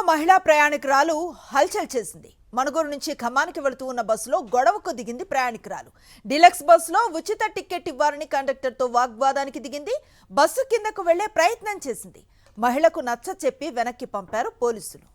మహిళా ప్రయాణికురాలు హల్చల్ చేసింది. మణుగూరు నుంచి ఖమ్మానికి వెళుతూ ఉన్న బస్సులో గొడవకు దిగింది ప్రయాణికురాలు. డీలక్స్ బస్సులో ఉచిత టికెట్ ఇవ్వాలని కండక్టర్తో వాగ్వాదానికి దిగింది. బస్సు కిందకు వెళ్లే ప్రయత్నం చేసింది. మహిళకు నచ్చ చెప్పి వెనక్కి పంపారు పోలీసులు.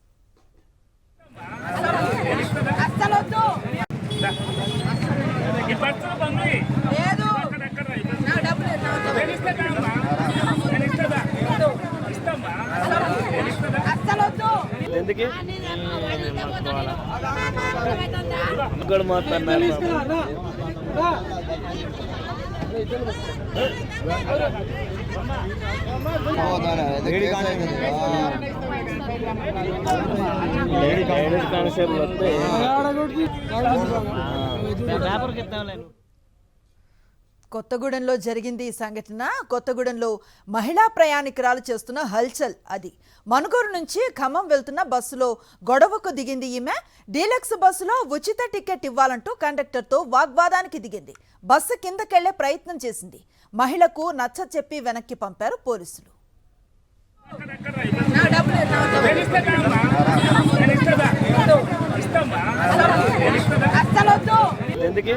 కొత్తగూడెంలో జరిగింది ఈ సంఘటన. కొత్తగూడెంలో మహిళా ప్రయాణికురాలు చేస్తున్న హల్చల్ అది. మణుగూరు నుంచి ఖమ్మం వెళ్తున్న బస్సులో గొడవకు దిగింది ఈమె. డీలక్స్ బస్సులో ఉచిత టికెట్ ఇవ్వాలంటూ కండక్టర్తో వాగ్వాదానికి దిగింది. బస్సు కిందకెళ్లే ప్రయత్నం చేసింది. మహిళకు నచ్చ చెప్పి వెనక్కి పంపారు పోలీసులు. ఎందుకు